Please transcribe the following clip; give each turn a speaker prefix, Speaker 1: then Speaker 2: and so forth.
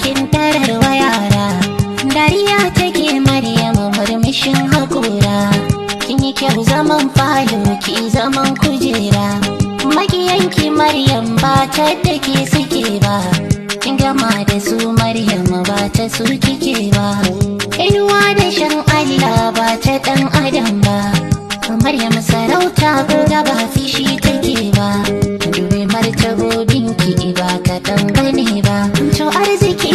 Speaker 1: kin tararwa yara. Dariya take Maryam murmushin haƙora. Kin yi kyau zaman falo ki zaman kujera. Makiyanki Maryam ba ta da ke suke ba. Kin gama da su Maryam ba ta su kike ba. Inuwa da shan Allah ba ta ɗan adam ba. Maryam sarauta ko da ba fishi take ba.